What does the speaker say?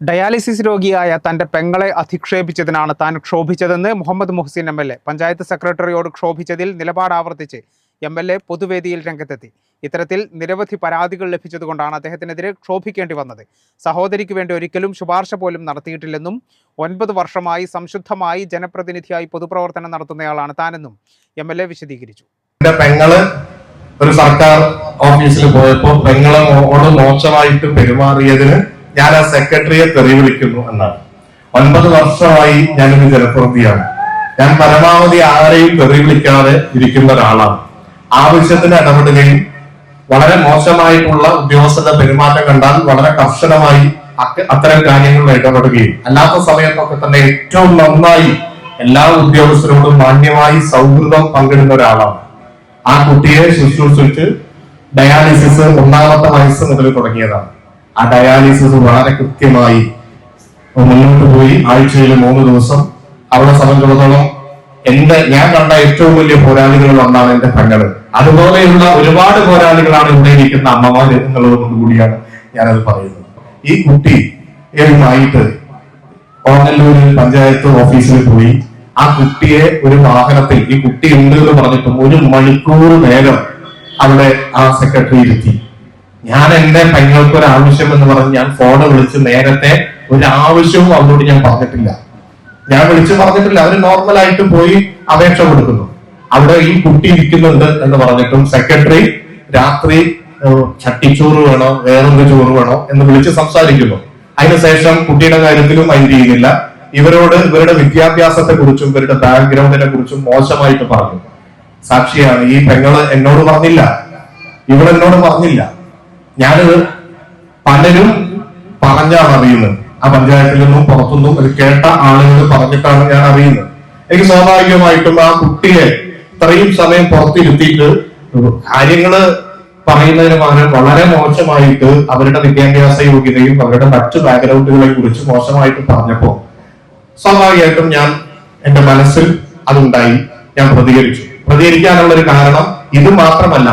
Dialysis രോഗിയായ തന്റെ പെങ്ങളെ അധിക്ഷേപിച്ചതിനാണ് താൻ ക്ഷോഭിച്ചതെന്ന് മുഹമ്മദ് മുഹ്സിൻ MLA പഞ്ചായത്ത് സെക്രട്ടറിയോട് ക്ഷോഭിച്ചതിൽ നിലപാട് ആവർത്തിച്ച് MLA പൊതുവേദിയിൽ രംഗത്തെത്തി. ഇത്തരത്തിൽ നിരവധി പരാതികൾ ലഭിച്ചതുകൊണ്ടാണ് അദ്ദേഹത്തിനെതിരെ ക്ഷോഭിക്കേണ്ടി വന്നത്. സഹോദരിക്ക് വേണ്ടി ഒരിക്കലും ശുപാർശ പോലും നടത്തിയിട്ടില്ലെന്നും 9 വർഷമായി സംശുദ്ധമായി ജനപ്രതിനിധിയായി പൊതുപ്രവർത്തനം നടത്തുന്നയാളാണ് താനെന്നും MLA വിശദീകരിച്ചു. പെങ്ങള് ഒരു സർക്കാർ ഓഫീസിൽ പോയപ്പോൾ പെങ്ങളോട് മോശമായിട്ട് പെരുമാറിയതിന് ഞാൻ ആ സെക്രട്ടറിയെ തെറി വിളിക്കുന്നു എന്നാണ്. 9 വർഷമായി ഞാനൊരു ജനപ്രതിനിധിയാണ്. ഞാൻ പരമാവധി ആരെയും തെറി വിളിക്കാതെ ഇരിക്കുന്ന ഒരാളാണ്. ആവശ്യത്തിന് ഇടപെടുകയും വളരെ മോശമായിട്ടുള്ള ഉദ്യോഗസ്ഥരുടെ പെരുമാറ്റം കണ്ടാൽ വളരെ കർശനമായി അത്തരം കാര്യങ്ങളിൽ ഇടപെടുകയും അല്ലാത്ത സമയത്തൊക്കെ തന്നെ ഏറ്റവും നന്നായി എല്ലാ ഉദ്യോഗസ്ഥരോടും മാന്യമായി സൗഹൃദം പങ്കിടുന്ന ഒരാളാണ്. ആ കുട്ടിയെ ശുശ്രൂഷിച്ച് ഡയാലിസിസ് 1ാമത്തെ വയസ്സ് മുതൽ തുടങ്ങിയതാണ്. ആ ഡയാലിസിസ് വളരെ കൃത്യമായി മുന്നോട്ട് പോയി ആഴ്ചയിൽ 3 ദിവസം. അവളെ സംബന്ധിച്ചിടത്തോളം ഞാൻ കണ്ട ഏറ്റവും വലിയ പോരാളികളിൽ ഒന്നാണ് എന്റെ പെങ്ങള്. അതുപോലെയുള്ള ഒരുപാട് പോരാളികളാണ് ഇവിടെ ഇരിക്കുന്ന അമ്മമാര് എന്നുള്ളത് കൊണ്ട് കൂടിയാണ് ഞാനത് പറയുന്നത്. ഈ കുട്ടിയുമായിട്ട് ഓങ്ങല്ലൂരിൽ പഞ്ചായത്ത് ഓഫീസിൽ പോയി ആ കുട്ടിയെ ഒരു വാഹനത്തിൽ ഈ കുട്ടി ഉണ്ട് എന്ന് പറഞ്ഞിട്ടും 1 മണിക്കൂർ നേരം അവിടെ ആ സെക്രട്ടറി ഇരുത്തി. ഞാൻ എന്റെ പെങ്ങൾക്ക് ഒരു ആവശ്യം എന്ന് പറഞ്ഞ് ഞാൻ ഫോണ് വിളിച്ച് നേരത്തെ ഒരു ആവശ്യവും അവരോട് ഞാൻ പറഞ്ഞിട്ടില്ല. ഞാൻ വിളിച്ചു പറഞ്ഞിട്ടില്ല. അവര് നോർമലായിട്ട് പോയി അപേക്ഷ കൊടുക്കുന്നു. അവിടെ ഈ കുട്ടി ഇരിക്കുന്നുണ്ട് എന്ന് പറഞ്ഞിട്ടും സെക്രട്ടറി രാത്രി ചട്ടിച്ചോറ് വേണോ വേറൊരു ചോറ് വേണോ എന്ന് വിളിച്ച് സംസാരിക്കുന്നു. അതിനുശേഷം കുട്ടിയുടെ കാര്യത്തിലും മൈൻഡ് ചെയ്യുന്നില്ല. ഇവരോട് ഇവരുടെ വിദ്യാഭ്യാസത്തെ കുറിച്ചും ഇവരുടെ ബാക്ക്ഗ്രൗണ്ടിനെ കുറിച്ചും മോശമായിട്ട് പറഞ്ഞു. സാക്ഷിയാണ് ഈ പെങ്ങള് എന്നോട് പറഞ്ഞില്ല, ഇവളെന്നോട് പറഞ്ഞില്ല. ഞാനത് പലരും പറഞ്ഞാണ് അറിയുന്നത്. ആ പഞ്ചായത്തിൽ നിന്നും പുറത്തുനിന്നും ഇത് കേട്ട ആളുകൾ പറഞ്ഞിട്ടാണ് ഞാൻ അറിയുന്നത്. എനിക്ക് സ്വാഭാവികമായിട്ടും ആ കുട്ടിയെ ഇത്രയും സമയം പുറത്തിരുത്തിയിട്ട് കാര്യങ്ങള് പറയുന്നതിന് പകരം വളരെ മോശമായിട്ട് അവരുടെ വിദ്യാഭ്യാസ യോഗ്യതയും അവരുടെ മറ്റു ബാക്ക്ഗ്രൗണ്ടുകളെ കുറിച്ച് മോശമായിട്ട് പറഞ്ഞപ്പോ സ്വാഭാവികമായിട്ടും ഞാൻ എന്റെ മനസ്സിൽ അതുണ്ടായി. ഞാൻ പ്രതികരിക്കാനുള്ള ഒരു കാരണം ഇത് മാത്രമല്ല.